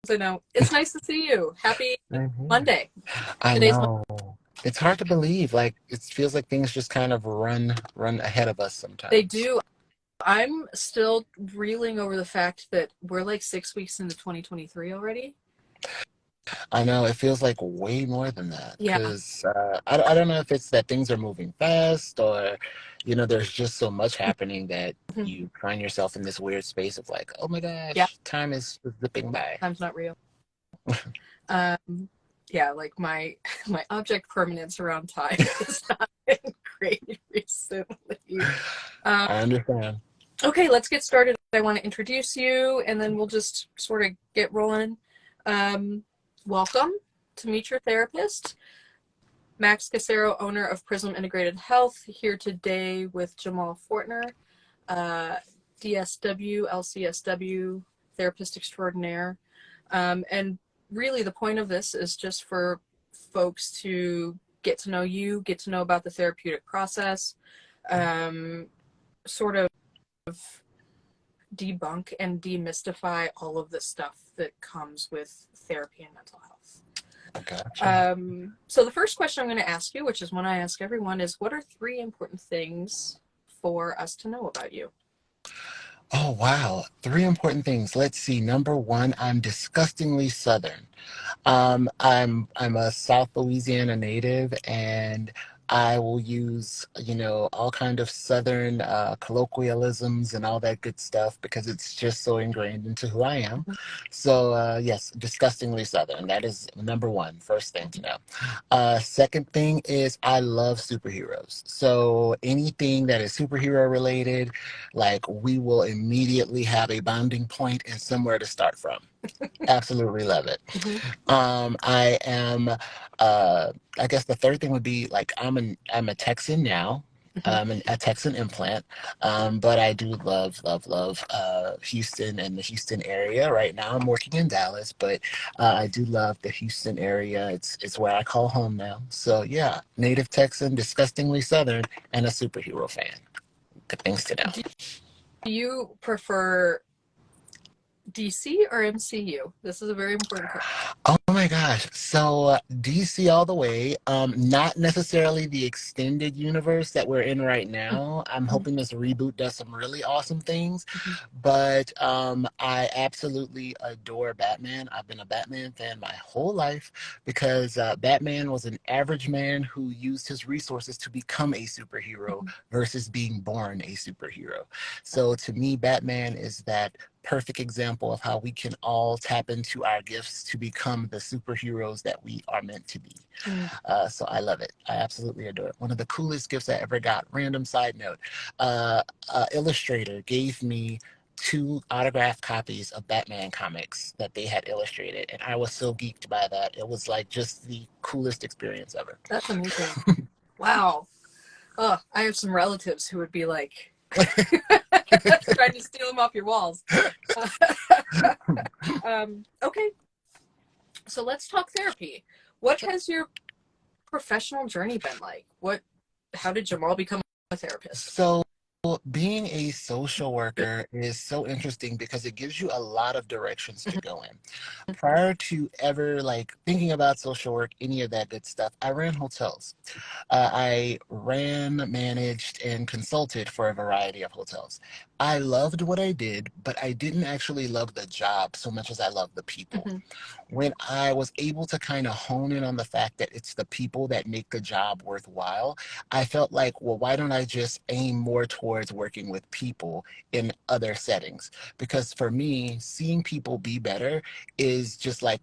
I know. It's nice to see you. Happy I'm here. Monday. I Today's Monday. know. It's hard to believe. Like it feels like things just kind of run ahead of us They sometimes. do. I'm still reeling over the fact that we're like 6 weeks into 2023 already. I know it feels like way more than that Yeah. because I don't know if it's that things are moving fast or, there's just so much happening that Mhm. you find yourself in this weird space of like, oh my Yeah. gosh, time is zipping by. Time's not real. Um, yeah, like my my object permanence around time has not been great recently. Um, I understand. okay, let's get started. I want to introduce you, and then we'll just sort of get rolling. Um, Welcome to Meet Your Therapist. Max Casero, owner of Prism Integrated Health, here today with Jamaal Fortner, uh, DSW, LCSW, therapist extraordinaire. And really, the point of this is just for folks to get to know you, get to know about the therapeutic process, um, sort of debunk and demystify all of the stuff that comes with therapy and mental health. I gotcha. So the first question I'm going to ask you, which is one I ask everyone, is what are three important things for us to know about you? Oh wow, three important things. Let's see. Number one, I'm disgustingly Southern. I'm a South Louisiana native, and I will use, all kind of Southern colloquialisms and all that good stuff because it's just so ingrained into who I am. So, yes, disgustingly Southern. That is number one, first thing to know. Second thing is I love superheroes. So anything that is superhero related, like we will immediately have a bonding point and somewhere to start from. Absolutely love it. Mm-hmm. I am. I guess the third thing would be like I'm a Texan now. Mm-hmm. A Texan implant, but I do love Houston and the Houston area. Right now, I'm working in Dallas, but I do love the Houston area. It's where I call home now. So yeah, native Texan, disgustingly Southern, and a superhero fan. Good things to know. Do you prefer DC or MCU? This is a very important question. Oh my gosh. So DC all the way. Not necessarily the extended universe that we're in right now. I'm Mm-hmm. hoping this reboot does some really awesome things, Mm-hmm. but I absolutely adore Batman. I've been a Batman fan my whole life because Batman was an average man who used his resources to become a superhero Mm-hmm. versus being born a superhero. So to me, Batman is that perfect example of how we can all tap into our gifts to become the superheroes that we are meant to be. Mm-hmm. So I love it. I absolutely adore it. One of the coolest gifts I ever got. Random side note: Illustrator gave me two autographed copies of Batman comics that they had illustrated, and I was so geeked by that. It was like just the coolest experience ever. That's amazing. Wow. Oh, I have some relatives who would be like trying to steal them off your walls. Okay, so let's talk therapy. What has your professional journey been like? How did Jamal become a therapist? So, being a social worker is so interesting because it gives you a lot of directions to go in. Prior to ever like thinking about social work, any of that good stuff, I ran hotels. I ran, managed, and consulted for a variety of hotels. I loved what I did, but I didn't actually love the job so much as I loved the people. Mm-hmm. When I was able to kind of hone in on the fact that it's the people that make the job worthwhile, I felt like, well, why don't I just aim more towards working with people in other settings? Because for me, seeing people be better is just like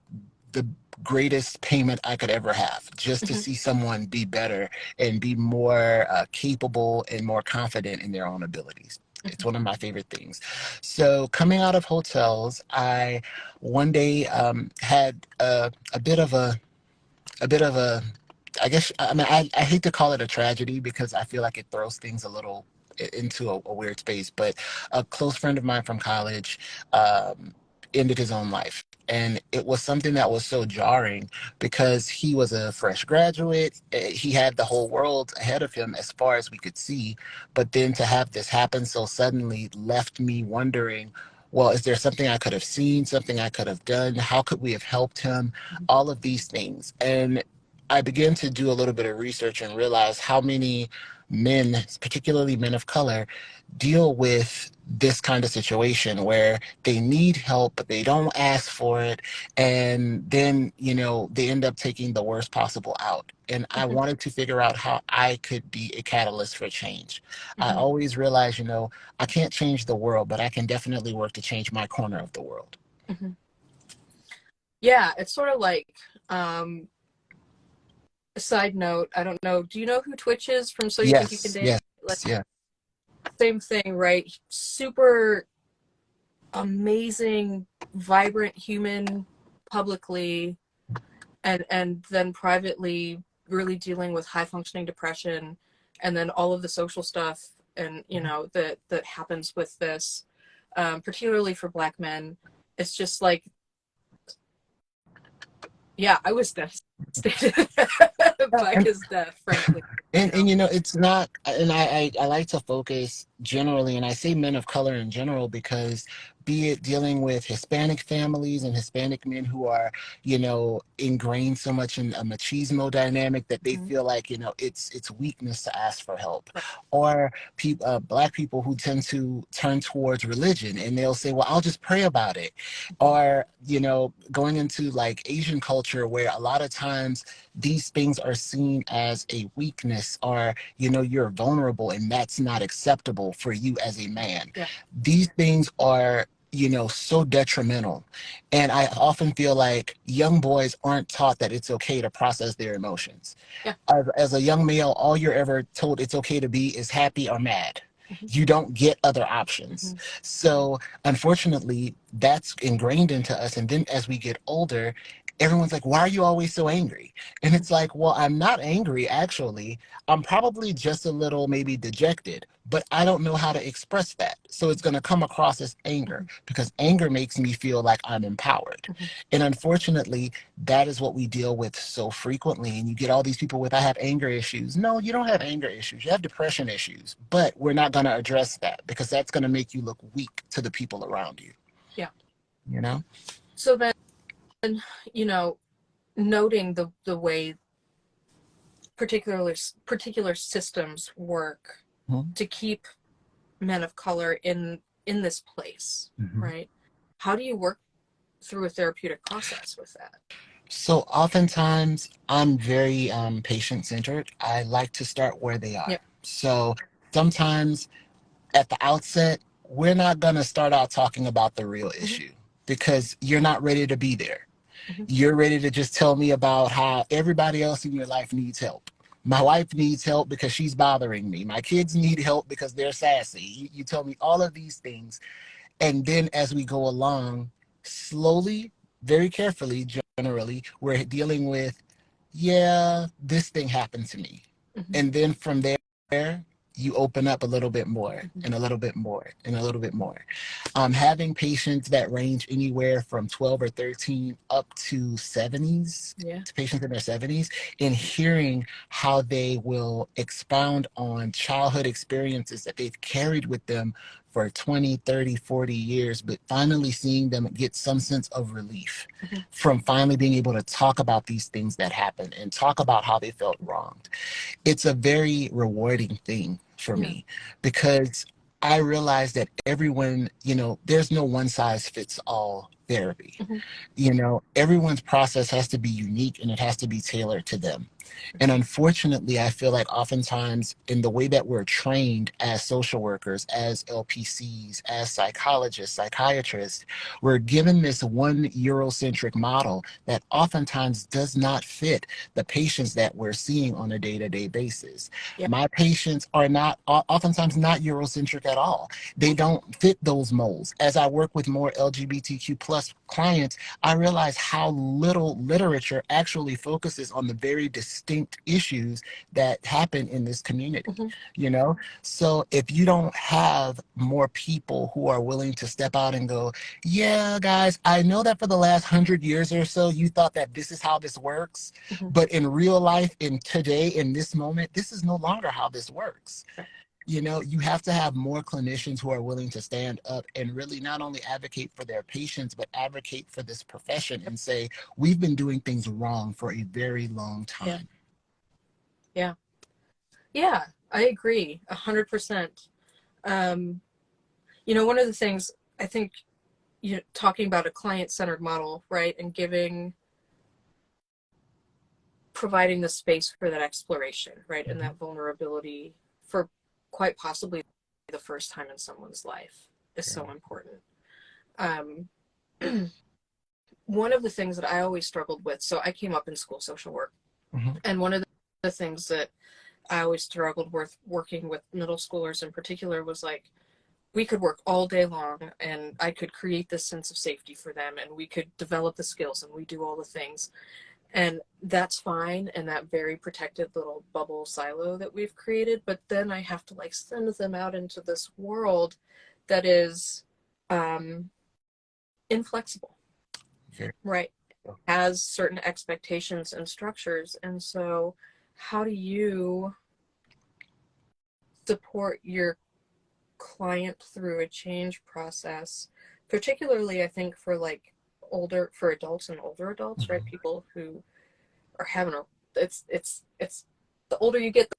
the greatest payment I could ever have, just to Mm-hmm. see someone be better and be more capable and more confident in their own abilities. It's one of my favorite things. So coming out of hotels, I one day had a bit of a bit of a I guess I mean I hate to call it a tragedy because I feel like it throws things a little into a weird space, but a close friend of mine from college um, ended his own life. And it was something that was so jarring because he was a fresh graduate. He had the whole world ahead of him as far as we could see. But then to have this happen so suddenly left me wondering, well, is there something I could have seen, something I could have done? How could we have helped him? All of these things. And I began to do a little bit of research and realize how many men, particularly men of color, deal with this kind of situation where they need help, but they don't ask for it. And then, they end up taking the worst possible out. And I Hmm. wanted to figure out how I could be a catalyst for change. I Hmm. always realized, I can't change the world, but I can definitely work to change my corner of the world. Hmm. Yeah, it's sort of like, um, a side note, I don't know, do you know who Twitch is from So You Think You Can Yes, Date? yes, Like, yeah. same thing, right? Super amazing, vibrant human publicly, and then privately really dealing with high functioning depression, and then all of the social stuff, and that happens with this, particularly for Black men. It's just like, yeah, I was devastated by And his death, frankly. And it's not, and I like to focus generally, and I say men of color in general because be it dealing with Hispanic families and Hispanic men who are, ingrained so much in a machismo dynamic that they Mhm. feel like, it's weakness to ask for help, Right. or Black people who tend to turn towards religion and they'll say, well, I'll just pray about it, Mhm. or going into like Asian culture where a lot of times these things are seen as a weakness, or you're vulnerable and that's not acceptable for you as a man. Yeah. These things are so detrimental, and I often feel like young boys aren't taught that it's okay to process their emotions. Yeah. As a young male, all you're ever told it's okay to be is happy or mad. Hmm. You don't get other options. Hmm. So, unfortunately, that's ingrained into us. And then as we get older, everyone's like, why are you always so angry? And Hmm. it's like, well, I'm not angry, actually. I'm probably just a little maybe dejected, but I don't know how to express that. So it's going to come across as anger, Hmm. because anger makes me feel like I'm empowered. Hmm. And unfortunately, that is what we deal with so frequently. And you get all these people with, I have anger issues. No, you don't have anger issues. You have depression issues. But we're not going to address that because that's going to make you look weak to the people around you, Yeah. you know? So then, you know, noting the way particular systems work Mhm. to keep men of color in this place, Mhm. right? How do you work through a therapeutic process with that? So oftentimes I'm very patient centered. I like to start where they Yeah. are. So sometimes at the outset, we're not going to start out talking about the real Hmm. issue because you're not ready to be there. Hmm. You're ready to just tell me about how everybody else in your life needs help. My wife needs help because she's bothering me. My kids need help because they're sassy. You tell me all of these things. And then as we go along, slowly, very carefully, generally, we're dealing with, yeah, this thing happened to me. Hmm. And then from there, you open up a little bit more Hmm. and a little bit more and a little bit more. Having patients that range anywhere from 12 or 13 up to 70s, Yeah. to patients in their 70s, and hearing how they will expound on childhood experiences that they've carried with them for 20, 30, 40 years, but finally seeing them get some sense of relief Hmm. from finally being able to talk about these things that happened and talk about how they felt wronged. It's a very rewarding thing for Yeah. me because I realize that everyone, there's no one size fits all therapy. Hmm. Everyone's process has to be unique and it has to be tailored to them. And Hmm. unfortunately, I feel like oftentimes in the way that we're trained as social workers, as LPCs, as psychologists, psychiatrists, we're given this one Eurocentric model that oftentimes does not fit the patients that we're seeing on a day-to-day basis. Yeah. My patients are not oftentimes not Eurocentric at all. They don't fit those molds. As I work with more LGBTQ plus clients, I realize how little literature actually focuses on the very distinct issues that happen in this community, Hmm. you know? So if you don't have more people who are willing to step out and go, yeah, guys, I know that for the last 100 years or so, you thought that this is how this works. Hmm. But in real life, in today, in this moment, this is no longer how this works. You have to have more clinicians who are willing to stand up and really not only advocate for their patients, but advocate for this profession and say, we've been doing things wrong for a very long Yeah. time. Yeah. Yeah. I agree 100%. Um, one of the things I think, talking about a client-centered model, right, and providing the space for that exploration, right, and Mhm. that vulnerability for quite possibly the first time in someone's life is so important. Um, one of the things that I always struggled with, so I came up in school social work, Mhm. and one of the things that I always struggled with working with middle schoolers in particular was like, we could work all day long and I could create this sense of safety for them and we could develop the skills and we do all the things. And that's fine in that very protected little bubble silo that we've created. But then I have to like send them out into this world that is um, inflexible, Very right? Has certain expectations and structures. And so, how do you support your client through a change process, particularly I think for adults and older adults, right? Mhm. People who are having it's the older you get,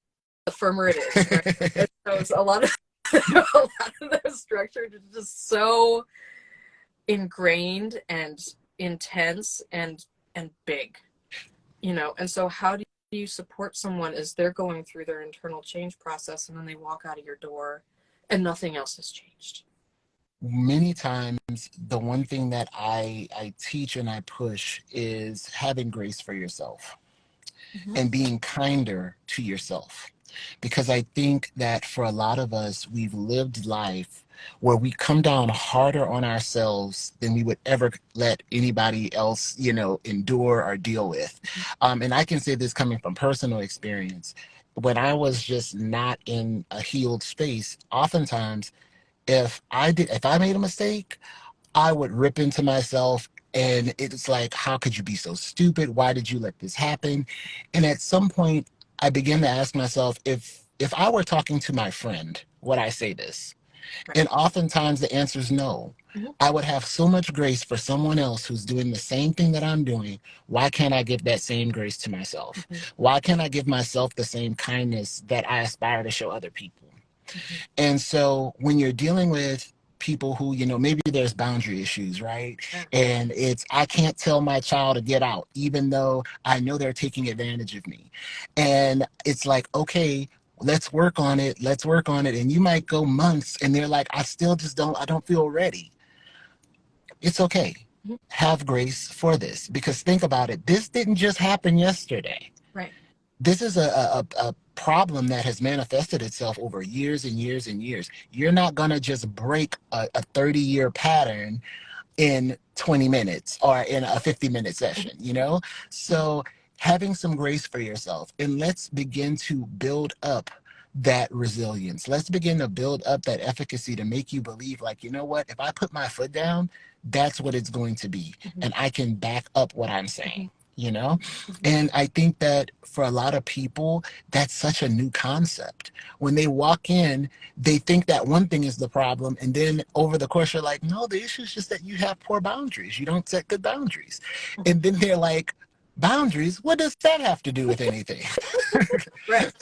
the firmer it is, right? And so it's a lot of a lot of those structures are just so ingrained and intense and big, and so how do you support someone as they're going through their internal change process and then they walk out of your door and nothing else has changed? Many times, the one thing that I teach and I push is having grace for yourself Mm-hmm. and being kinder to yourself. Because I think that for a lot of us, we've lived life where we come down harder on ourselves than we would ever let anybody else, endure or deal with. And I can say this coming from personal experience. When I was just not in a healed space, oftentimes if I made a mistake, I would rip into myself, and it's like, how could you be so stupid? Why did you let this happen? And at some point I began to ask myself, if I were talking to my friend, would I say this? Right. And oftentimes the answer is no. Mm-hmm. I would have so much grace for someone else who's doing the same thing that I'm doing. Why can't I give that same grace to myself? Mm-hmm. Why can't I give myself the same kindness that I aspire to show other people? Mm-hmm. And so when you're dealing with people who, maybe there's boundary issues, right? Yeah. And I can't tell my child to get out, even though I know they're taking advantage of me. And it's like, okay, let's work on it. Let's work on it. And you might go months and they're like, I don't feel ready. It's okay. Mm-hmm. Have grace for this, because think about it. This didn't just happen yesterday. Right. This is a problem that has manifested itself over years and years and years. You're not going to just break a 30-year pattern in 20 minutes or in a 50-minute Mm-hmm. session. So having some grace for yourself, and let's begin to build up that resilience. Let's begin to build up that efficacy to make you believe, like, you know what, if I put my foot down, that's what it's going to be. Mm-hmm. And I can back up what I'm Mm-hmm. saying. You know, Mm-hmm. and I think that for a lot of people, that's such a new concept. When they walk in, they think that one thing is the problem, and then over the course you're like, no, the issue is just that you have poor boundaries, you don't set good boundaries. Mm-hmm. And then they're like, boundaries, what does that have to do with anything? Right.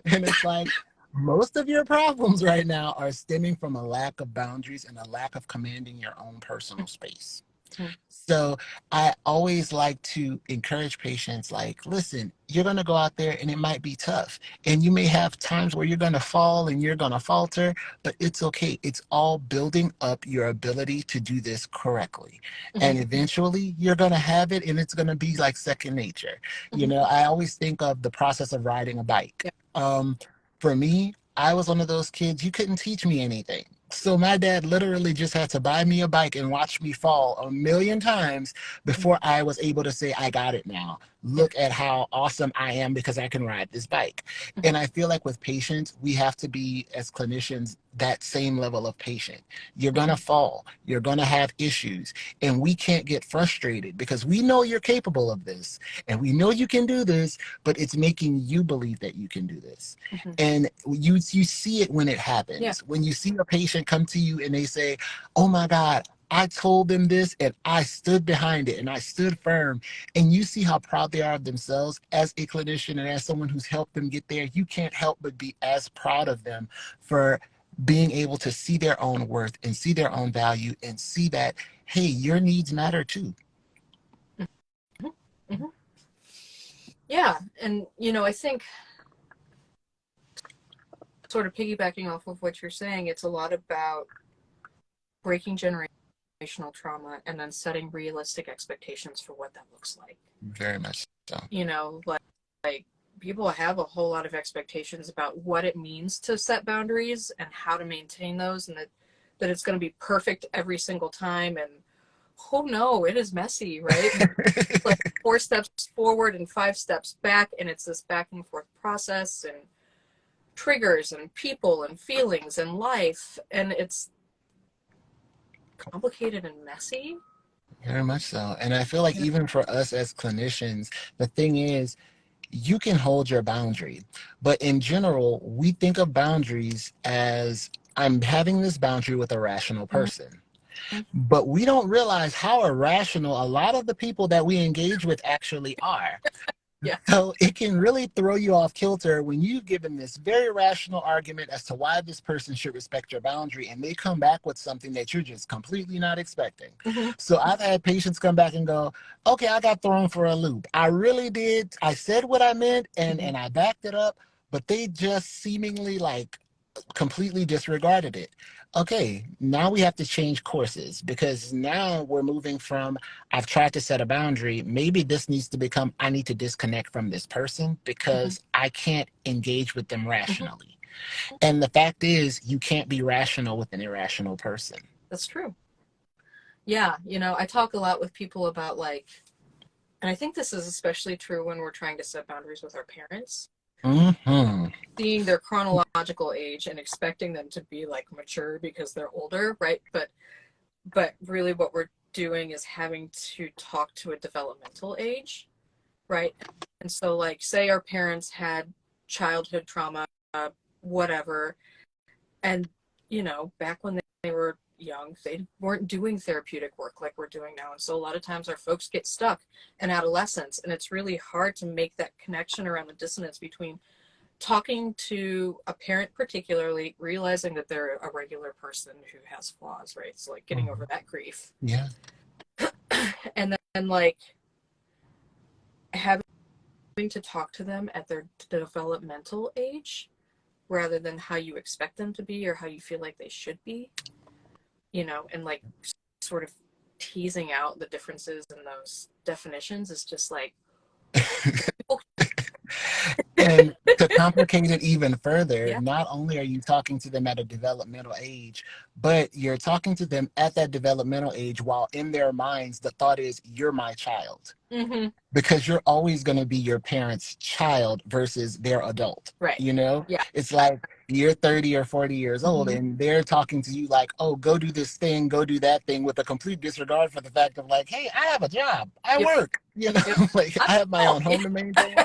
And it's like, most of your problems right now are stemming from a lack of boundaries and a lack of commanding your own personal space. Mm-hmm. So I always like to encourage patients, like, listen, you're going to go out there and it might be tough. And you may have times where you're going to fall and you're going to falter, but it's okay. It's all building up your ability to do this correctly. Mm-hmm. And eventually you're going to have it, and it's going to be like second nature. Mm-hmm. I always think of the process of riding a bike. Yeah. For me, I was one of those kids, you couldn't teach me anything. So my dad literally just had to buy me a bike and watch me fall a million times Mm-hmm. before I was able to say, I got it now. Yeah. Look at how awesome I am because I can ride this bike. Mhm. And I feel like with patients, we have to be, as clinicians, that same level of patient. You're going to Mhm. fall, you're going to have issues, and we can't get frustrated because we know you're capable of this and we know you can do this, but it's making you believe that you can do this. Mhm. And you see it when it Yeah. happens. When you see a patient come to you and they say, "Oh my God, I told them this and I stood behind it and I stood firm," and you see how proud they are of themselves as a clinician and as someone who's helped them get there, you can't help but be as proud of them for being able to see their own worth and see their own value and see that, hey, your needs matter too. Mhm. Mhm. Yeah. And, I think sort of piggybacking off of what you're saying, it's a lot about breaking generational trauma and then setting realistic expectations for what that looks like. Very much so. Like people have a whole lot of expectations about what it means to set boundaries and how to maintain those, and that it's going to be perfect every single time. And oh no, it is messy, right? Like 4 steps forward and 5 steps back, and it's this back and forth process and triggers and people and feelings and life, and it's complicated and messy. Very much so. And I feel like You know? even for us as clinicians, the thing is, you can hold your boundary. But in general, we think of boundaries as I'm having this boundary with a rational person. Mm-hmm. But we don't realize how irrational a lot of the people that we engage with actually are. Yeah. So it can really throw you off kilter when you've given this very rational argument as to why this person should respect your boundary, and they come back with something that you're just completely not expecting. Mm-hmm. So I've had patients come back and go, "Okay, I got thrown for a loop. I really did. I said what I meant and Mm-hmm. I backed it up, but they just seemingly like completely disregarded it." Okay, now we have to change courses because now we're moving from I've tried to set a boundary. Maybe this needs to become I need to disconnect from this person Mm-hmm. because I can't engage with them Mm-hmm. rationally. And the fact is, you can't be rational with an irrational person. That's true. Yeah, I talk a lot with people about like, and I think this is especially true when we're trying to set boundaries with our parents, Hmm. seeing their chronological age and expecting them to be like mature because they're older, right? But really what we're doing is having to talk to a developmental age, right? And so like say our parents had childhood trauma, whatever, and back when they were young, they weren't doing therapeutic work like we're doing now, and so a lot of times our folks get stuck in adolescence, and it's really hard to make that connection around the dissonance between talking to a parent, particularly realizing that they're a regular person who has flaws, right? So like getting over that grief, Yeah. and then like having to talk to them at their developmental age rather than how you expect them to be or how you feel like they should be, and like sort of teasing out the differences in those definitions is just like, And to complicate it even further, yeah, not only are you talking to them at a developmental age, but you're talking to them at that developmental age while in their minds the thought is, you're my child. mm-hmm. Because you're always going to be your parents' child versus their adult. Right, You know, yeah, it's like you're 30 or 40 years old mm-hmm. and they're talking to you like, "Oh, go do this thing, go do that thing," with a complete disregard for the fact of like, "Hey, I have a job, I Yep, work, you know, yep. like I'm I have my all, own home to maintain,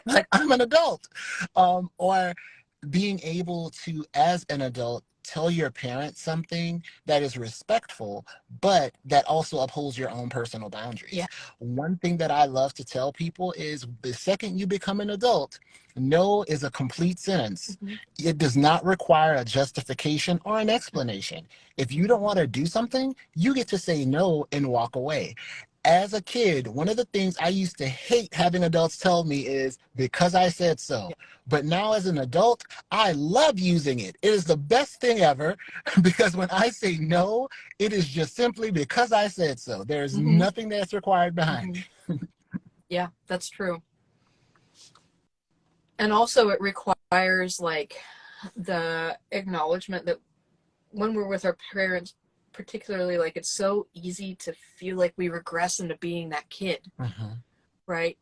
like I'm an adult." Or being able to, as an adult, tell your parents something that is respectful, but that also upholds your own personal boundaries. yeah, One thing that I love to tell people is the second you become an adult, no is a complete sentence. mm-hmm. It does not require a justification or an explanation. If you don't want to do something, you get to say no and walk away. As a kid, one of the things I used to hate having adults tell me is because I said so. Yeah. But now as an adult, I love using it. It is the best thing ever because when I say no, it is just simply because I said so. There's Mm-hmm. nothing that's required behind Mm-hmm. it. Yeah, that's true. And also it requires like the acknowledgement that when we're with our parents, particularly, like it's so easy to feel like we regress into being that kid, Mhm. right?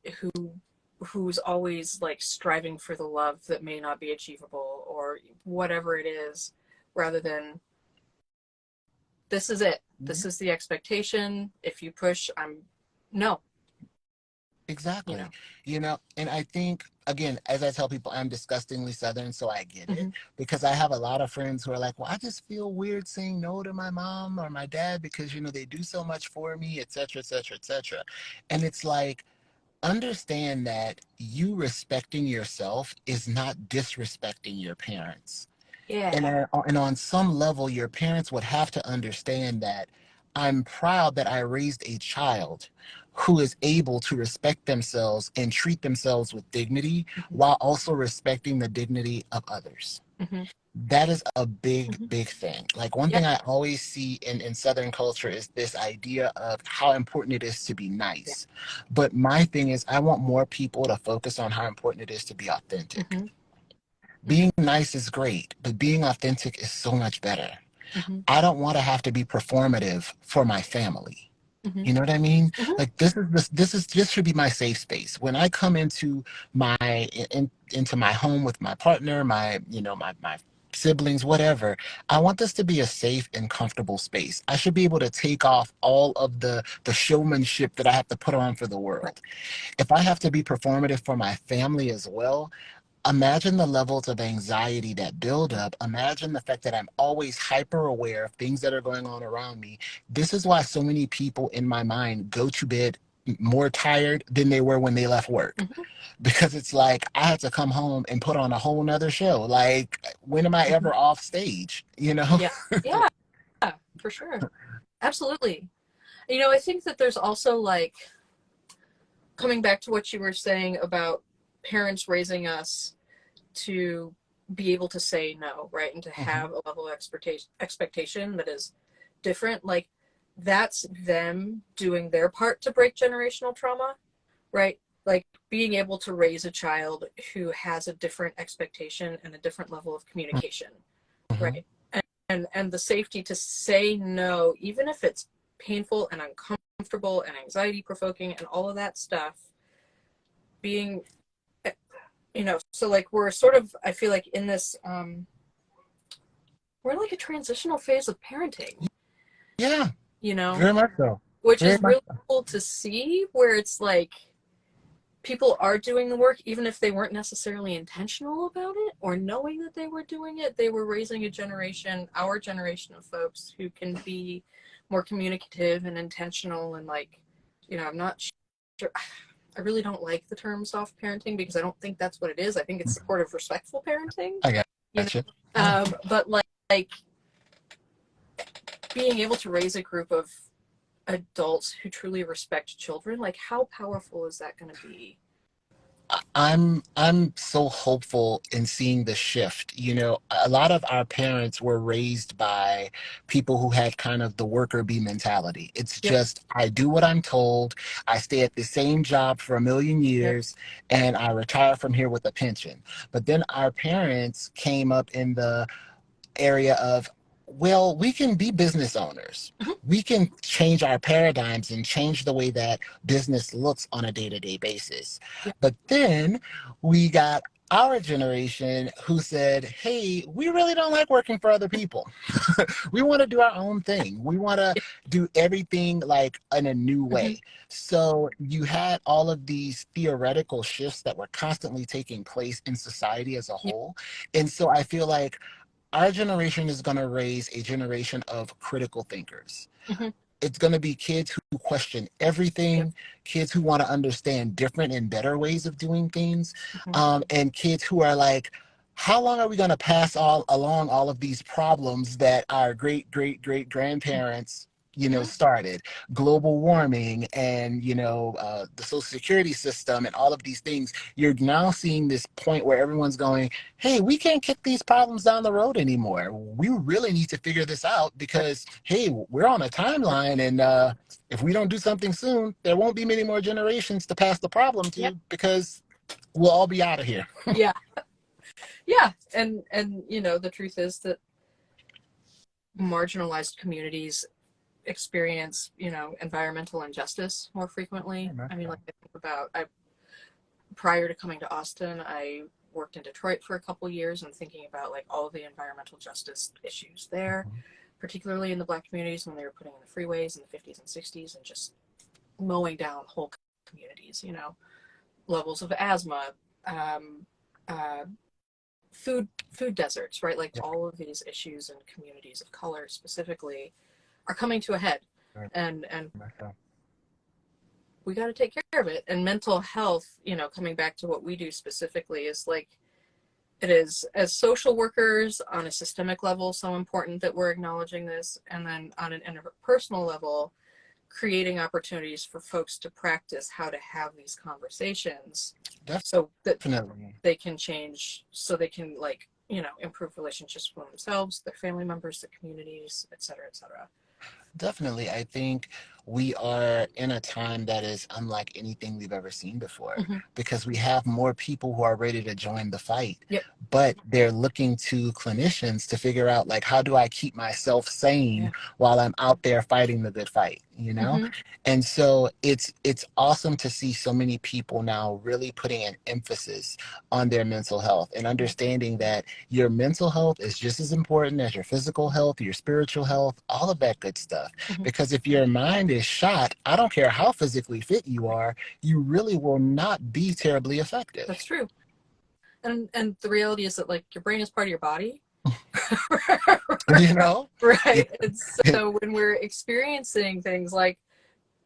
Who's always like striving for the love that may not be achievable or whatever it is, rather than this is it. This is the expectation. If you push, I'm no, you Exactly. know. And I think, again, as I tell people, I'm disgustingly Southern, so I get it. Mm-hmm. Because I have a lot of friends who are like, well, I just feel weird saying no to my mom or my dad because, they do so much for me, et cetera, et cetera, et cetera. And it's like, understand that you respecting yourself is not disrespecting your parents. And, Yeah. and on some level, your parents would have to understand that I'm proud that I raised a child who is able to respect themselves and treat themselves with dignity Mm-hmm. while also respecting the dignity of others. Mm-hmm. That is a big, Mm-hmm. big thing. Like one Yeah. thing I always see in Southern culture is this idea of how important it is to be Yeah. nice. But my thing is, I want more people to focus on how important it is to be authentic. Mm-hmm. Mm-hmm. Being nice is great, but being authentic is so much better. Mm-hmm. I don't want to have to be performative for my family. Mm-hmm. You know what I mean? Mm-hmm. Like this should be my safe space. When I come into into my home with my partner, my siblings, whatever, I want this to be a safe and comfortable space. I should be able to take off all of the showmanship that I have to put on for the Right. world. If I have to be performative for my family as well, imagine the levels of anxiety that build up. Imagine the fact that I'm always hyper aware of things that are going on around me. This is why so many people in my mind go to bed more tired than they were when they left work. Mm-hmm. Because it's like I had to come home and put on a whole nother show. Like, when am I Mm-hmm. ever off stage? You know? Yeah. Yeah, for sure. Absolutely. I think that there's also like coming back to what you were saying about parents raising us to be able to say no, right? And to Mhm, have a level of expectation that is different. Like that's them doing their part to break generational trauma, right? Like being able to raise a child who has a different expectation and a different level of communication, mhm. right? And the safety to say no, even if it's painful and uncomfortable and anxiety provoking and all of that stuff, being so like we're sort of, I feel like in this we're like a transitional phase of parenting, Yeah, you know, very much so. which Very is much really cool to see, where it's like people are doing the work even if they weren't necessarily intentional about it or knowing that they were doing it. They were raising a generation, our generation of folks who can be more communicative and intentional and like, I'm not sure. I really don't like the term soft parenting because I don't think that's what it is. I think it's supportive, respectful parenting, I got you know. you. Yeah. But like being able to raise a group of adults who truly respect children, like how powerful is that going to be? I'm so hopeful in seeing the shift. A lot of our parents were raised by people who had kind of the worker bee mentality. It's Yep. just I do what I'm told, I stay at the same job for a million Yep. years, and I retire from here with a pension. But then our parents came up in the area of, well, we can be business owners. Mm-hmm. We can change our paradigms and change the way that business looks on a day to day basis. Yep. But then we got our generation who said, hey, we really don't like working for other people. We want to do our own thing. We want to Yep. do everything like in a new Mm-hmm. way. So you had all of these theoretical shifts that were constantly taking place in society as a Yep. whole. And so I feel like our generation is going to raise a generation of critical thinkers. Mm-hmm. It's going to be kids who question Yep. everything, kids who want to understand different and better ways of doing things, Mm-hmm. and kids who are like, how long are we going to pass all along all of these problems that our great great great grandparents Mm-hmm. started, global warming and the social security system and all of these things. You're now seeing this point where everyone's going, hey, we can't kick these problems down the road anymore. We really need to figure this out Right. because, hey, we're on a timeline, and if we don't do something soon, there won't be many more generations to pass the problem Yep. to because we'll all be out of here. Yeah. Yeah. And the truth is that marginalized communities experience, environmental injustice more frequently. Very much I mean, so. like I think about, prior to coming to Austin, I worked in Detroit for a couple years and thinking about like all of the environmental justice issues there, Mhm. particularly in the Black communities when they were putting in the freeways in the 50s and 60s and just mowing down whole communities, levels of asthma, um, uh, food deserts, right? Like Yeah, all of these issues in communities of color specifically are coming to a head, very and much so. we got to take care of it. And mental health, coming back to what we do specifically, is like it is, as social workers on a systemic level, so important that we're acknowledging this, and then on an interpersonal level, creating opportunities for folks to practice how to have these conversations so that Definitely. they can change, so they can like improve relationships with themselves, their family members, their communities, et cetera, et cetera. Definitely. I think we are in a time that is unlike anything we've ever seen before Mm-hmm. because we have more people who are ready to join the fight, Yep. but they're looking to clinicians to figure out, like, how do I keep myself Yeah. sane while I'm out there fighting the good fight, you know? Mm-hmm. And so it's awesome to see so many people now really putting an emphasis on their mental health and understanding that your mental health is just as important as your physical health, your spiritual health, all of that good stuff. Mm-hmm. Because if your mind is shot, I don't care how physically fit you Right. are, you really will not be terribly effective. That's true. And the reality is that like your brain is part of your body. You know? Right. It, And so when we're experiencing things like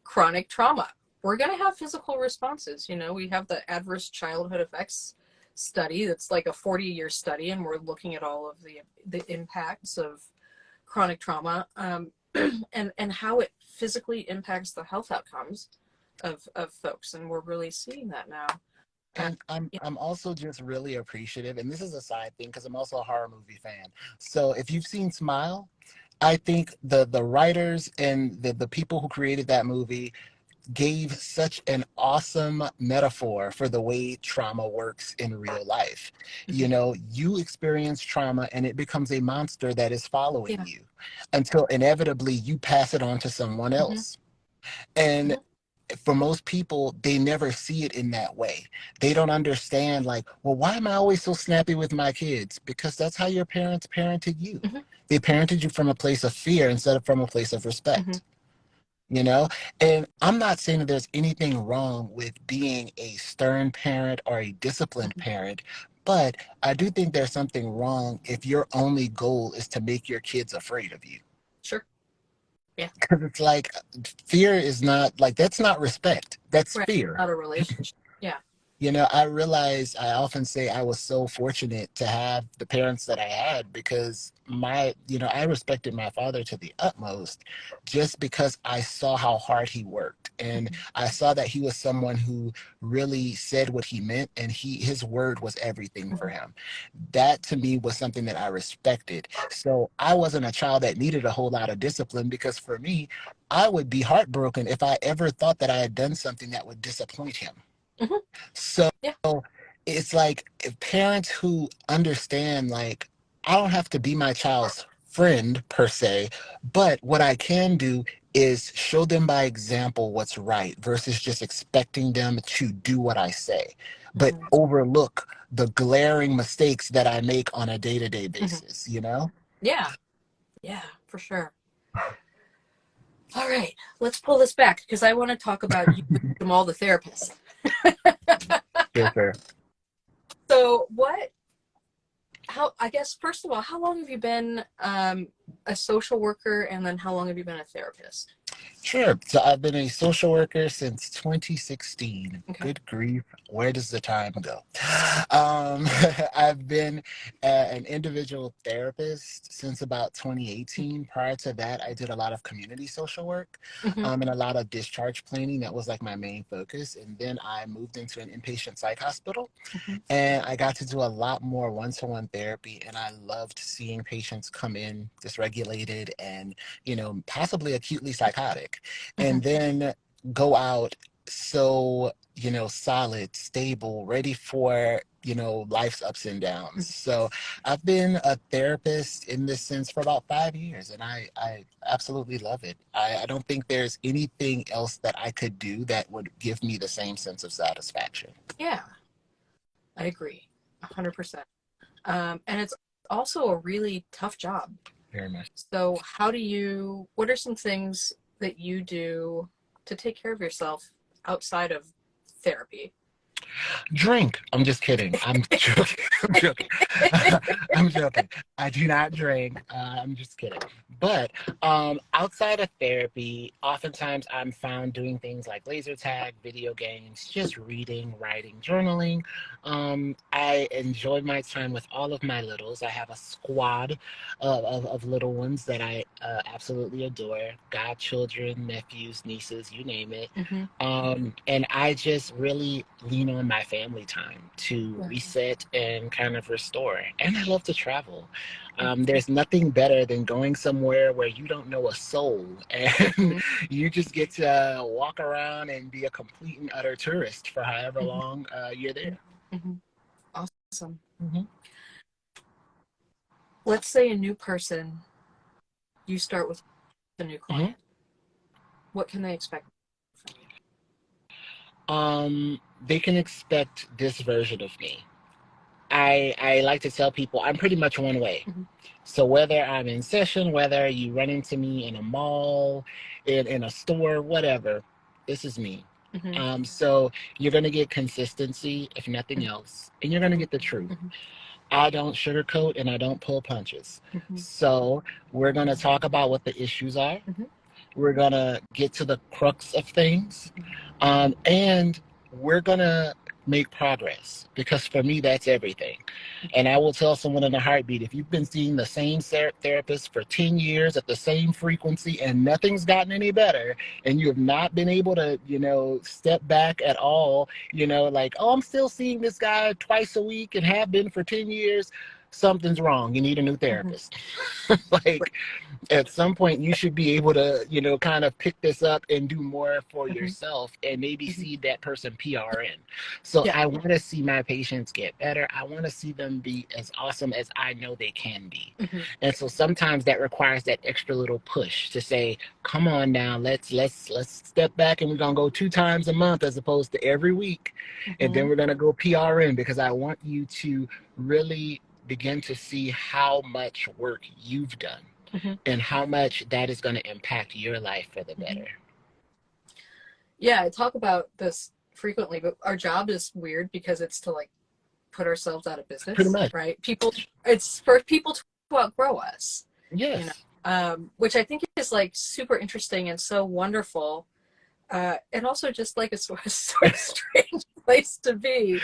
chronic trauma, we're going to have physical responses. We have the adverse childhood effects study that's like a 40-year study, and we're looking at all of the impacts of chronic trauma, and how it physically impacts the health outcomes of folks, and we're really seeing that now. Uh, and I'm yeah. I'm also just really appreciative, and this is a side thing because I'm also a horror movie fan. So if you've seen Smile, I think the writers and the people who created that movie gave such an awesome metaphor for the way trauma works in real life. Mm-hmm. You experience trauma and it becomes a monster that is following Yeah. you until inevitably you pass it on to someone Mm-hmm. else. And Mm-hmm. for most people, they never see it in that way. They don't understand, like, well, why am I always so snappy with my kids? Because that's how your parents parented you. Mm-hmm. They parented you from a place of fear instead of from a place of Mm-hmm. respect you know and I'm not saying that there's anything wrong with being a stern parent or a disciplined Mm-hmm. parent, but I do think there's something wrong if your only goal is to make your kids afraid of you. Sure. Yeah. Because it's like, fear is not like, that's not respect, that's Right. fear. Not a relationship. Yeah. I realize, I often say I was so fortunate to have the parents that I had because I respected my father to the utmost just because I saw how hard he worked. And Mm-hmm. I saw that he was someone who really said what he meant and his word was everything for Mm-hmm. him. That to me was something that I respected. So I wasn't a child that needed a whole lot of discipline because for me, I would be heartbroken if I ever thought that I had done something that would disappoint him. Mm-hmm. So Yeah. it's like, if parents who understand, like, I don't have to be my child's friend per se, but what I can do is show them by example what's right versus just expecting them to do what I say, but Mm-hmm. overlook the glaring mistakes that I make on a day-to-day Mm-hmm. basis? Yeah. Yeah, for sure. All right, let's pull this back because I want to talk about you, Jamal, the therapist. Sure, sure. So, I guess, first of all, how long have you been a social worker, and then how long have you been a therapist? Sure. So I've been a social worker since 2016. Okay. Good grief, where does the time go? Um, I've been an individual therapist since about 2018. Prior to that, I did a lot of community social work Mm-hmm. and a lot of discharge planning. That was like my main focus. And then I moved into an inpatient psych hospital Mm-hmm. and I got to do a lot more one-to-one therapy. And I loved seeing patients come in dysregulated and possibly acutely psychotic, Mm-hmm. and then go out so solid, stable, ready for, life's ups and downs. So I've been a therapist in this sense for about 5 years, and I absolutely love it. I don't think there's anything else that I could do that would give me the same sense of satisfaction. Yeah, I agree, 100%. And it's also a really tough job. Very much. So, what are some things that you do to take care of yourself outside of therapy? Drink. I'm just kidding. I'm joking. I'm joking. I'm joking. I do not drink. I'm just kidding. But outside of therapy, oftentimes I'm found doing things like laser tag, video games, just reading, writing, journaling. I enjoy my time with all of my littles. I have a squad of little ones that I absolutely adore. Godchildren, nephews, nieces, you name it. Mm-hmm. And I just really lean on my family time to reset and kind of restore. And I love to travel. There's nothing better than going somewhere where you don't know a soul and Mm-hmm. you just get to walk around and be a complete and utter tourist for however long you're there. Mm-hmm. Awesome. Mm-hmm. Let's say a new person, you start with a new Mm-hmm. client. What can they expect from you? They can expect this version of me. I like to tell people I'm pretty much one way. Mm-hmm. So whether I'm in session, whether you run into me in a mall, in a store, whatever, this is me. Mm-hmm. So you're gonna get consistency, if nothing else, and you're gonna get the truth. Mm-hmm. I don't sugarcoat and I don't pull punches. Mm-hmm. So we're gonna talk about what the issues are. Mm-hmm. We're gonna get to the crux of things, and we're gonna make progress because for me that's everything. And I will tell someone in a heartbeat, if you've been seeing the same therapist for 10 years at the same frequency and nothing's gotten any better, and you have not been able to step back at all, like, oh, I'm still seeing this guy twice a week and have been for 10 years, something's wrong. You need a new therapist. Like, at some point you should be able to kind of pick this up and do more for Mm-hmm. yourself and maybe Mm-hmm. see that person PRN. So Yeah. I want to see my patients get better. I want to see them be as awesome as I know they can be. Mm-hmm. And so sometimes that requires that extra little push to say, come on now, let's step back, and we're gonna go 2 times a month as opposed to every week. And Mm-hmm. then we're gonna go PRN because I want you to really begin to see how much work you've done Mm-hmm. and how much that is going to impact your life for the Mm-hmm. better. Yeah, I talk about this frequently, but our job is weird because it's to like put ourselves out of Pretty business, much. right? It's for people to outgrow us, Yes. which I think is like super interesting and so wonderful. And also just like a sort of strange place to be.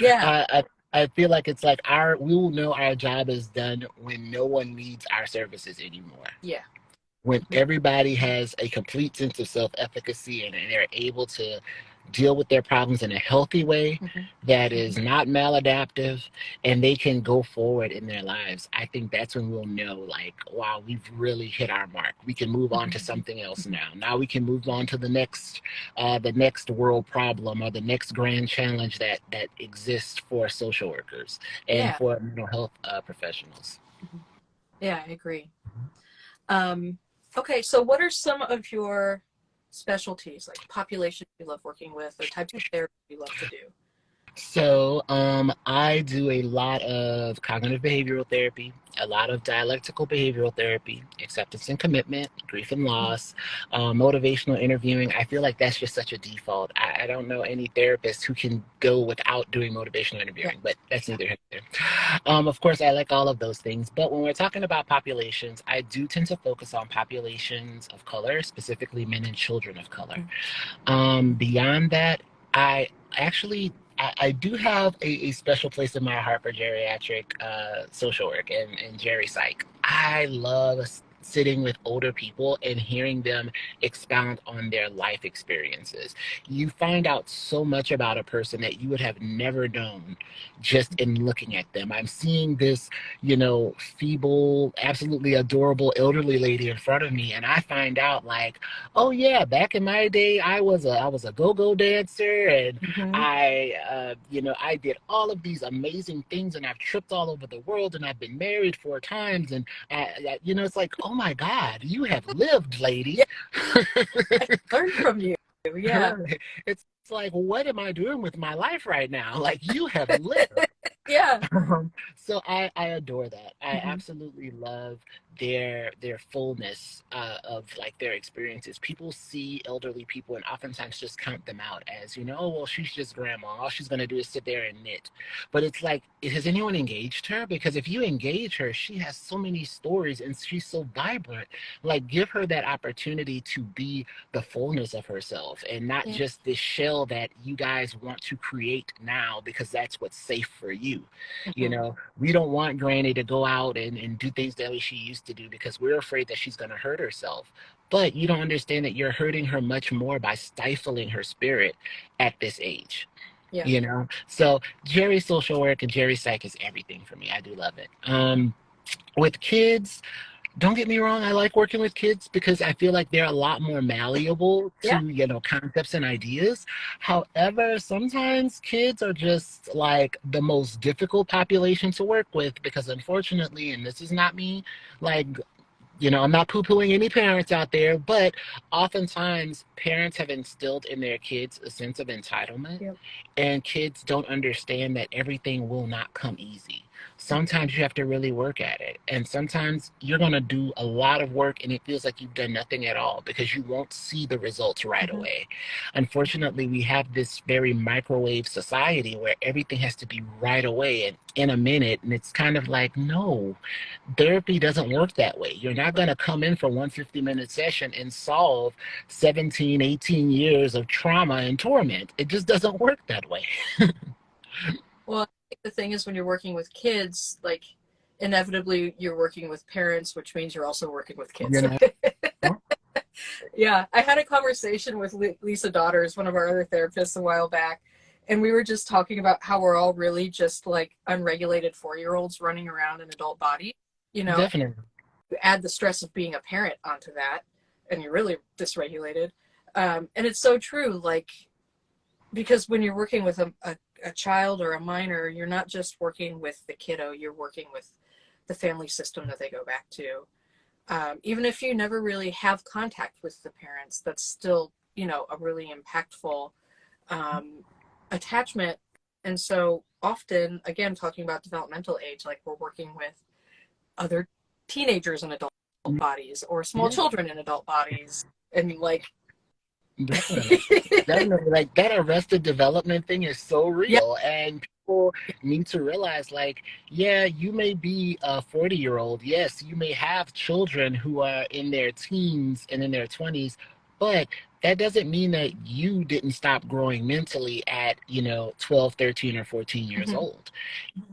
Yeah. I feel like it's like we will know our job is done when no one needs our services anymore. Yeah. When everybody has a complete sense of self-efficacy and they're able to deal with their problems in a healthy way Mm-hmm. that is not maladaptive, and they can go forward in their lives, I think that's when we'll know, like, wow, we've really hit our mark. We can move on to something else now. Now we can move on to the next world problem or the next grand challenge that exists for social workers and Yeah. for mental health professionals. Yeah, I agree. Okay, so what are some of your specialties, like populations you love working with or types of therapy you love to do? So, I do a lot of cognitive behavioral therapy, a lot of dialectical behavioral therapy, acceptance and commitment, grief and loss, motivational interviewing. I feel like that's just such a default. I don't know any therapist who can go without doing motivational Yeah. interviewing, but that's neither here nor there. Of course, I like all of those things, but when we're talking about populations, I do tend to focus on populations of color, specifically men and children of color. Beyond that, I actually I do have a special place in my heart for geriatric social work and geri psych. I love sitting with older people and hearing them expound on their life experiences. You find out so much about a person that you would have never known just in looking at them. I'm seeing this, feeble, absolutely adorable elderly lady in front of me, and I find out like, oh yeah, back in my day, I was a go-go dancer, and Mm-hmm. I did all of these amazing things, and I've tripped all over the world, and I've been married 4 times, and it's like, oh my God, you have lived, Yeah, lady. I can learn from you. Yeah. Right. It's like, what am I doing with my life right now? Like, you have lived. Yeah. So I adore that. I Mm-hmm. absolutely love their fullness of like their experiences. People see elderly people and oftentimes just count them out as, oh well, she's just grandma. All she's gonna do is sit there and knit. But it's like, has anyone engaged her? Because if you engage her, she has so many stories and she's so vibrant. Like, give her that opportunity to be the fullness of herself and not Yeah. just this shell that you guys want to create now because that's what's safe for you. You Mm-hmm. know, we don't want Granny to go out and do things the way she used to do because we're afraid that she's going to hurt herself. But you don't understand that you're hurting her much more by stifling her spirit at this age. Yeah. So Jerry social work and Jerry psych is everything for me. I do love it. With kids, don't get me wrong, I like working with kids because I feel like they're a lot more malleable Yeah. to, concepts and ideas. However, sometimes kids are just like the most difficult population to work with because unfortunately, and this is not me, like I'm not poo-pooing any parents out there, but oftentimes parents have instilled in their kids a sense of entitlement, Yep. and kids don't understand that everything will not come easy. Sometimes you have to really work at it, and sometimes you're going to do a lot of work and it feels like you've done nothing at all because you won't see the results right Mm-hmm. away. Unfortunately, we have this very microwave society where everything has to be right away and in a minute, and it's kind of like, no, therapy doesn't work that way. You're not going to come in for one 50-minute session and solve 17, 18 years of trauma and torment. It just doesn't work that way. Well, I think the thing is when you're working with kids, like inevitably you're working with parents, which means you're also working with You kids. know? Yeah, I had a conversation with Lisa Daughters, one of our other therapists, a while back, and we were just talking about how we're all really just like unregulated 4-year-olds running around in adult bodies. You know, Definitely. you add the stress of being a parent onto that, and you're really dysregulated. And it's so true, like, because when you're working with a child or a minor, you're not just working with the kiddo, you're working with the family system that they go back to. Even if you never really have contact with the parents, that's still, a really impactful um, attachment. And so often, again, talking about developmental age, like we're working with other teenagers in adult bodies or small Yeah, children in adult bodies. And like, definitely. Definitely. Like that arrested development thing is so yeah, real. And people need to realize, like, yeah, you may be a 40-year-old. Yes, you may have children who are in their teens and in their 20s, but that doesn't mean that you didn't stop growing mentally at, 12, 13, or 14 years mhm, old.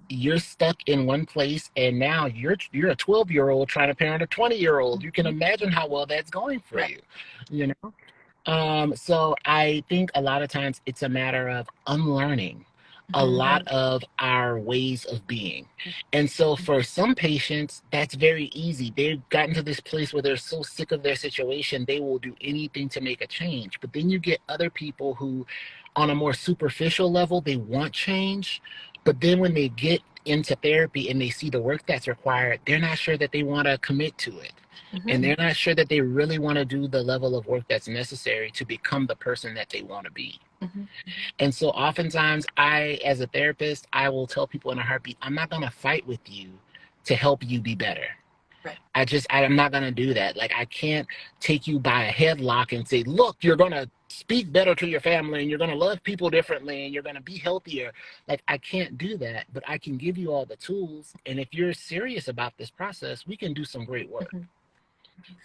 You're stuck in one place and now you're a 12-year-old trying to parent a 20-year-old. You can mhm, imagine how well that's going for right. you know so I think a lot of times it's a matter of unlearning a lot Mhm, of our ways of being. And so for some patients, that's very easy. They've gotten to this place where they're so sick of their situation, they will do anything to make a change. But then you get other people who, on a more superficial level, they want change. But then when they get into therapy and they see the work that's required, they're not sure that they want to commit to it, mhm, and they're not sure that they really want to do the level of work that's necessary to become the person that they want to be. mhm, And so oftentimes as a therapist, I will tell people in a heartbeat, I'm not going to fight with you to help you be better. right. I'm not going to do that. Like, I can't take you by a headlock and say, look, you're going to speak better to your family and you're going to love people differently and you're going to be healthier. Like, I can't do that, but I can give you all the tools. And if you're serious about this process, we can do some great work. Mhm,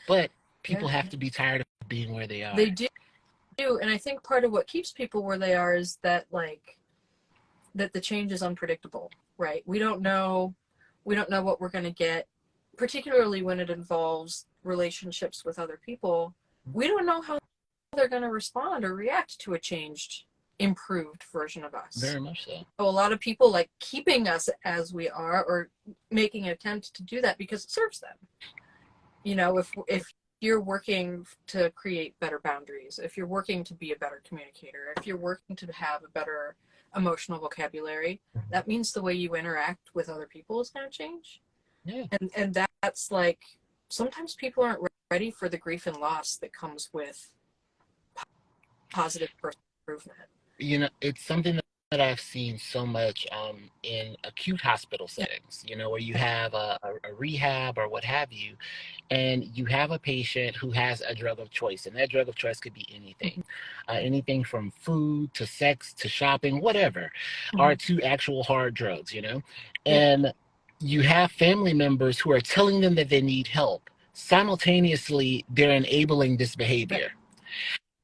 But yeah, people have to be tired of being where they are. they do. And I think part of what keeps people where they are is that, like, that the change is unpredictable, right? We don't know what we're going to get, particularly when it involves relationships with other people, we don't know how they're going to respond or react to a changed, improved version of us. Very much so. So a lot of people like keeping us as we are or making an attempt to do that because it serves them. You know, if you're working to create better boundaries, if you're working to be a better communicator, if you're working to have a better emotional vocabulary, that means the way you interact with other people is going to change. Yeah. And that's like, sometimes people aren't ready for the grief and loss that comes with positive personal improvement. You know, it's something that I've seen so much in acute hospital settings, you know, where you have a rehab or what have you, and you have a patient who has a drug of choice, and that drug of choice could be anything, anything from food to sex to shopping, whatever, or to actual hard drugs, you know, and you have family members who are telling them that they need help. Simultaneously, they're enabling this behavior.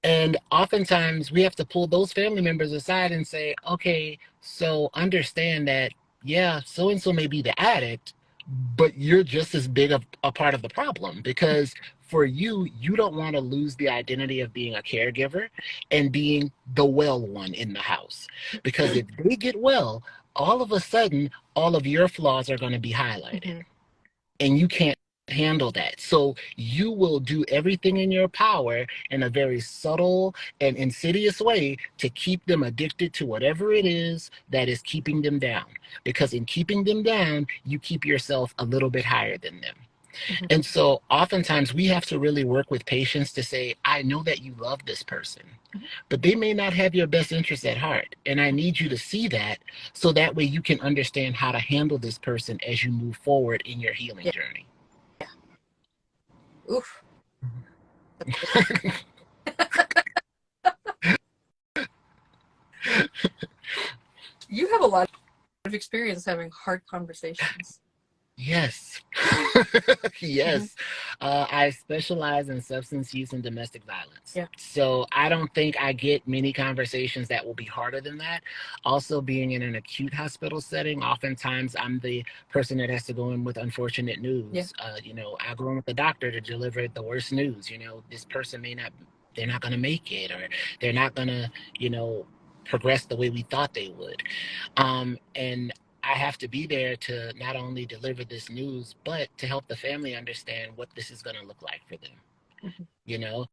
And oftentimes we have to pull those family members aside and say, okay, so understand that, yeah, so and so may be the addict, but you're just as big of a part of the problem because for you, you don't want to lose the identity of being a caregiver and being the well one in the house. Because if they get well, all of a sudden, all of your flaws are going to be highlighted. And you can't handle that. So you will do everything in your power in a very subtle and insidious way to keep them addicted to whatever it is that is keeping them down. Because in keeping them down, you keep yourself a little bit higher than them. And so oftentimes we have to really work with patients to say, I know that you love this person, but they may not have your best interest at heart. And I need you to see that so that way you can understand how to handle this person as you move forward in your healing journey. Oof. You have a lot of experience having hard conversations. Yes. Yes. I specialize in substance use and domestic violence. Yeah. So I don't think I get many conversations that will be harder than that. Also, being in an acute hospital setting, oftentimes I'm the person that has to go in with unfortunate news. Yeah. You know, I go in with the doctor to deliver the worst news. You know, this person they're not going to make it, or they're not going to, you know, progress the way we thought they would. And I have to be there to not only deliver this news, but to help the family understand what this is going to look like for them, you know?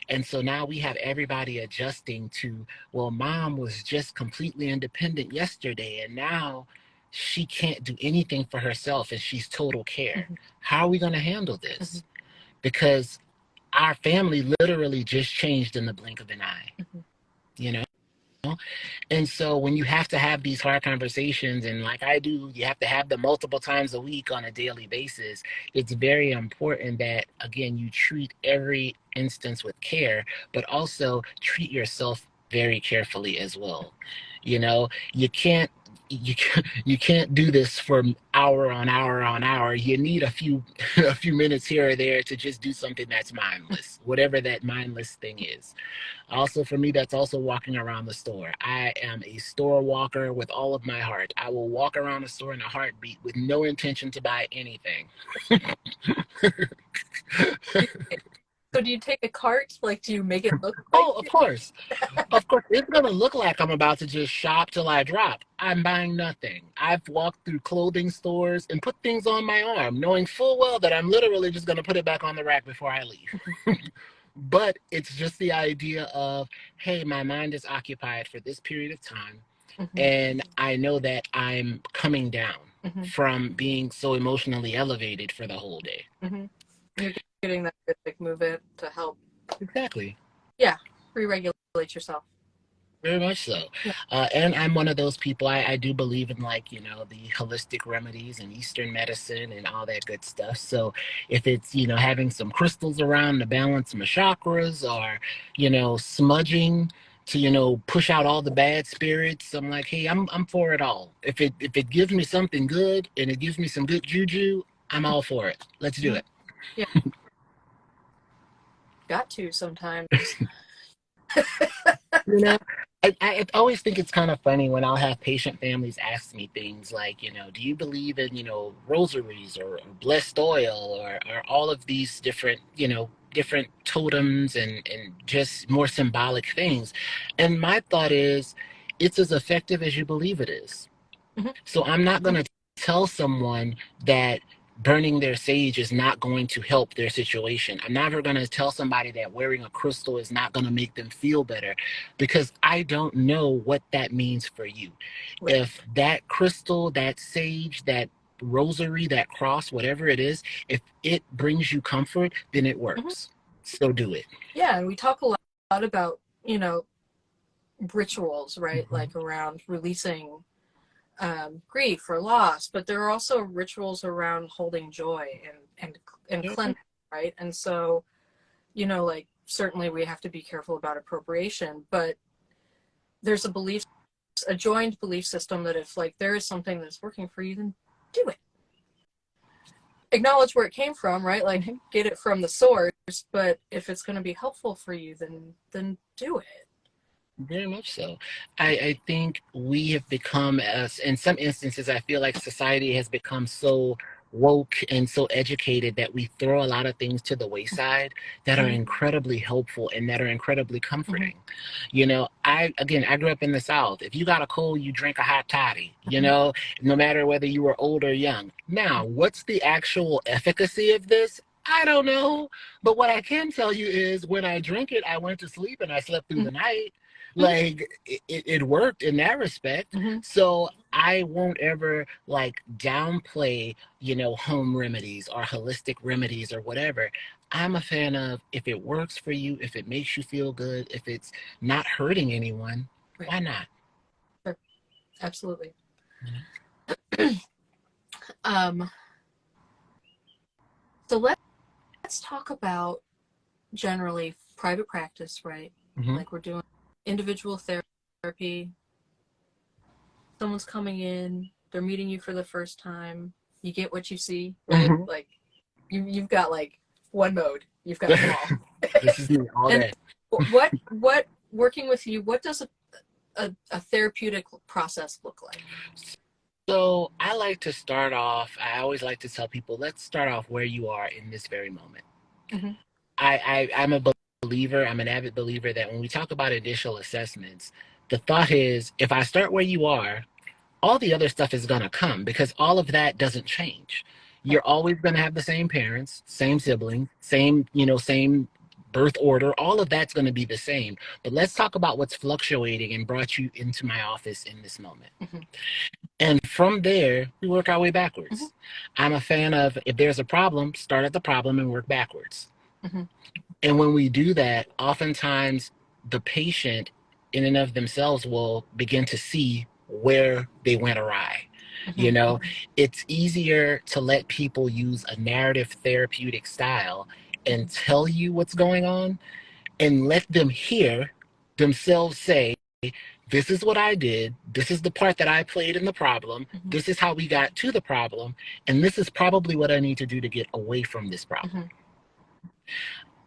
And so now we have everybody adjusting to, well, mom was just completely independent yesterday, and now she can't do anything for herself and she's total care. How are we going to handle this? Because our family literally just changed in the blink of an eye, you know? And so when you have to have these hard conversations, and like I do, you have to have them multiple times a week on a daily basis, it's very important that, again, you treat every instance with care, but also treat yourself very carefully as well. You know, you can't do this from hour on hour on hour. You need a few a few minutes here or there to just do something that's mindless, whatever that mindless thing is. Also, for me, that's also walking around the store. I am a store walker with all of my heart. I will walk around the store in a heartbeat with no intention to buy anything. So do you take a cart? Like, do you make it look like? Oh, of course. Of course. It's going to look like I'm about to just shop till I drop. I'm buying nothing. I've walked through clothing stores and put things on my arm, knowing full well that I'm literally just going to put it back on the rack before I leave. But it's just the idea of, hey, my mind is occupied for this period of time. And I know that I'm coming down from being so emotionally elevated for the whole day. You're getting that rhythmic movement to help. Exactly. Yeah, re-regulate yourself. Very much so. And I'm one of those people, I do believe in, like, you know, the holistic remedies and Eastern medicine and all that good stuff. So if it's, you know, having some crystals around to balance my chakras, or, you know, smudging to, you know, push out all the bad spirits, I'm like, hey, I'm for it all. If it gives me something good and it gives me some good juju, I'm all for it. Let's do it. Yeah. Got to sometimes. You know, I always think it's kind of funny when I'll have patient families ask me things like, do you believe in, rosaries or blessed oil or all of these different, different totems and just more symbolic things. And my thought is, it's as effective as you believe it is. Mhm. So I'm not going to tell someone that burning their sage is not going to help their situation. I'm never going to tell somebody that wearing a crystal is not going to make them feel better because I don't know what that means for you. Right. If that crystal, that sage, that rosary, that cross, whatever it is, if it brings you comfort, then it Mhm. works. So do it. Yeah, and we talk a lot about, rituals, right? Mhm. Like around releasing grief or loss, but there are also rituals around holding joy and Yeah. cleansing, right? And so, like certainly we have to be careful about appropriation, but there's a joined belief system that if like there is something that's working for you, then do it. Acknowledge where it came from, right? Like Mhm. get it from the source, but if it's going to be helpful for you, then do it. Very much so. I think we have become, as in some instances, I feel like society has become so woke and so educated that we throw a lot of things to the wayside that are Mm-hmm. incredibly helpful and that are incredibly Mm-hmm. comforting. I grew up in the South. If you got a cold, you drink a hot toddy, Mm-hmm. no matter whether you were old or young. Now, what's the actual efficacy of this? I don't know. But what I can tell you is when I drink it, I went to sleep and I slept through the night. Like it worked in that respect. Mm-hmm. So I won't ever like downplay, home remedies or holistic remedies or whatever. I'm a fan of if it works for you, if it makes you feel good, if it's not hurting anyone, Right. why not? Sure. Absolutely. You know? Um, so let's talk about generally private practice, right? Hmm. Like we're doing individual therapy. Someone's coming in, they're meeting you for the first time. You get what you see, right? Hmm. Like you've got like one mode. You've got them all. This is me all And day. what working with you, what does a therapeutic process look like? So I like to start off, I always like to tell people, let's start off where you are in this very moment. Mm-hmm. I'm a believer, I'm an avid believer that when we talk about initial assessments, the thought is if I start where you are, all the other stuff is going to come because all of that doesn't change. Right. You're always going to have the same parents, same siblings, same birth order. All of that's going to be the same. But let's talk about what's fluctuating and brought you into my office in this moment. Mm-hmm. And from there, we work our way Mm-hmm. backwards. I'm a fan of if there's a problem, start at the problem and work backwards. Mm-hmm. And when we do that, oftentimes the patient, in and of themselves, will begin to see where they went awry. Mm-hmm. You know, it's easier to let people use a narrative therapeutic style and tell you what's going on and let them hear themselves say, this is what I did. This is the part that I played in the problem. Mm-hmm. This is how we got to the problem. And this is probably what I need to do to get away from this problem. Mm-hmm.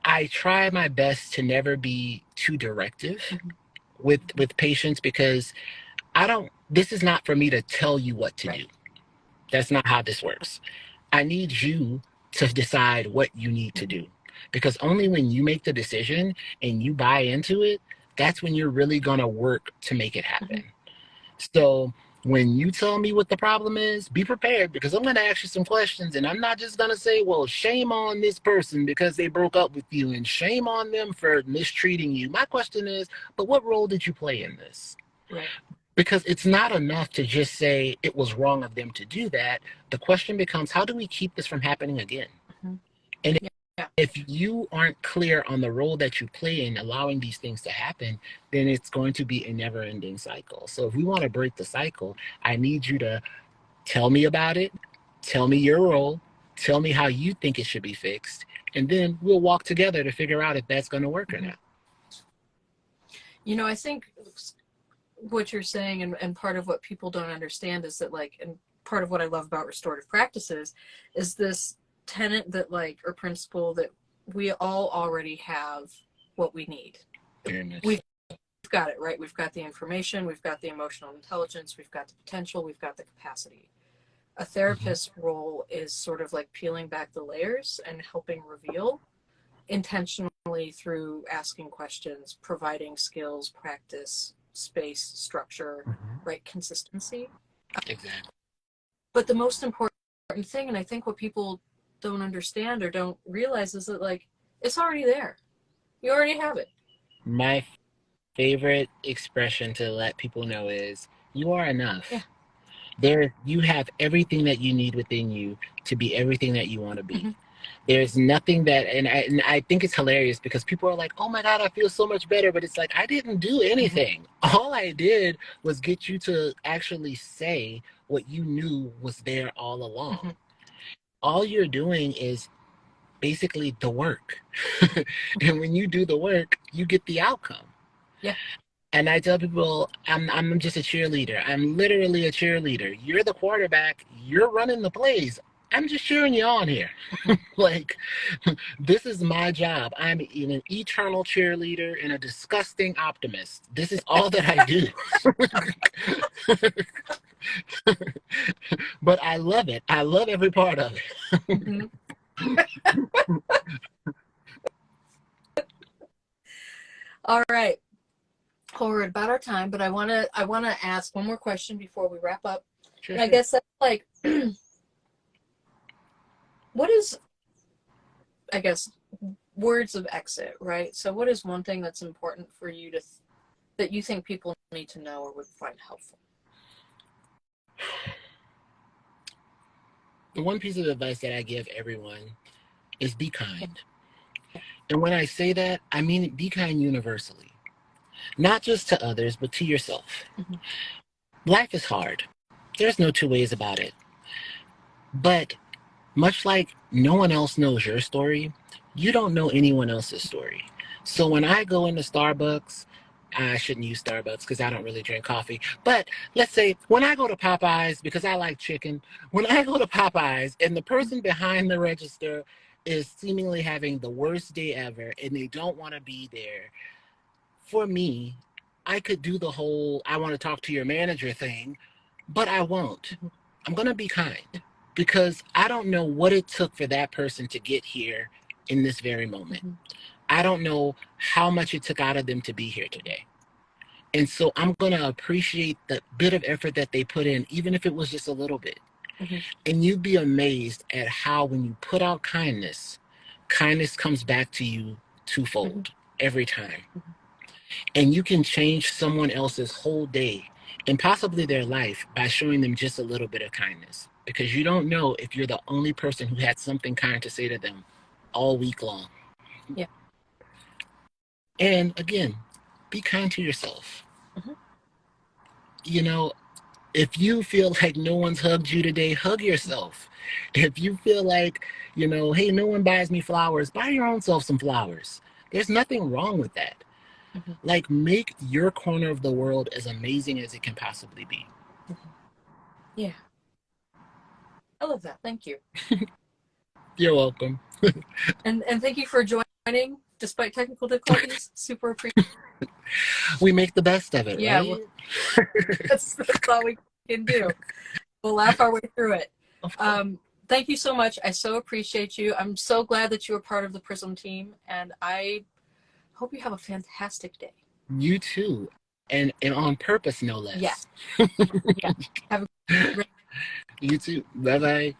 I try my best to never be too directive Mm-hmm. with patients because I don't this is not for me to tell you what to Right. do. That's not how this works. I need you to decide what you need to Mm-hmm. do. Because only when you make the decision and you buy into it, that's when you're really going to work to make it Mm-hmm. happen. So when you tell me what the problem is, be prepared because I'm going to ask you some questions and I'm not just going to say, well, shame on this person because they broke up with you and shame on them for mistreating you. My question is, but what role did you play in this? Right. Because it's not enough to just say it was wrong of them to do that. The question becomes, how do we keep this from happening again? Mm-hmm. And Yeah. Yeah. if you aren't clear on the role that you play in allowing these things to happen, then it's going to be a never ending cycle. So if we want to break the cycle, I need you to tell me about it, tell me your role, tell me how you think it should be fixed, and then we'll walk together to figure out if that's going to work or Mm-hmm. not. I think what you're saying and part of what people don't understand is that like, and part of what I love about restorative practices is this tenet that like, or principle that we all already have what we need. Very much We've so. got it, right? We've got the information, we've got the emotional intelligence, we've got the potential, we've got the capacity. A therapist's role is sort of like peeling back the layers and helping reveal intentionally through asking questions, providing skills, practice, space, structure, right? Consistency. Exactly. But the most important thing, and I think what people don't understand or don't realize, is that like it's already there. You already have it. My favorite expression to let people know is you are enough. Yeah. You have everything that you need within you to be everything that you want to be. Mm-hmm. There's nothing that, and I think it's hilarious because people are like, oh my God, I feel so much better. But it's like, I didn't do anything. Mm-hmm. All I did was get you to actually say what you knew was there all along. Mm-hmm. All you're doing is basically the work. And when you do the work, you get the outcome. Yeah. And I tell people, I'm just a cheerleader. I'm literally a cheerleader. You're the quarterback. You're running the plays. I'm just cheering you on here. Like, this is my job. I'm an eternal cheerleader and a disgusting optimist. This is all that I do. But I love it. I love every part of it. Mm-hmm. All right. Well, we're about our time, but I wanna ask one more question before we wrap up. Sure, and I guess that's like, what is, I guess, words of exit, right? So what is one thing that's important for you that you think people need to know or would find helpful? The one piece of advice that I give everyone is be kind. And when I say that, I mean be kind universally. Not just to others, but to yourself. Mm-hmm. Life is hard. There's no two ways about it. But much like no one else knows your story, you don't know anyone else's story. So when I go into Starbucks, I shouldn't use Starbucks because I don't really drink coffee. But let's say when I go to Popeyes, because I like chicken, when I go to Popeyes and the person behind the register is seemingly having the worst day ever and they don't want to be there, for me, I could do the whole I want to talk to your manager thing, but I won't. I'm going to be kind because I don't know what it took for that person to get here in this very moment. Mm-hmm. I don't know how much it took out of them to be here today. And so I'm going to appreciate the bit of effort that they put in, even if it was just a little bit. Mm-hmm. And you'd be amazed at how when you put out kindness, kindness comes back to you twofold every time. Mm-hmm. And you can change someone else's whole day and possibly their life by showing them just a little bit of kindness. Because you don't know if you're the only person who had something kind to say to them all week long. Yeah. And again, be kind to yourself. Mm-hmm. You know, if you feel like no one's hugged you today, hug yourself. If you feel like, hey, no one buys me flowers, buy your own self some flowers. There's nothing wrong with that. Mm-hmm. Like, make your corner of the world as amazing as it can possibly be. Mm-hmm. Yeah. I love that. Thank you. You're welcome. and thank you for joining despite technical difficulties. Super appreciate it. We make the best of it, yeah, right? Well, that's all we can do. We'll laugh our way through it. Thank you so much. I so appreciate you. I'm so glad that you were part of the Prism team, and I hope you have a fantastic day. You too. And on purpose, no less. Yeah. Yeah. Have a great You too. Bye-bye.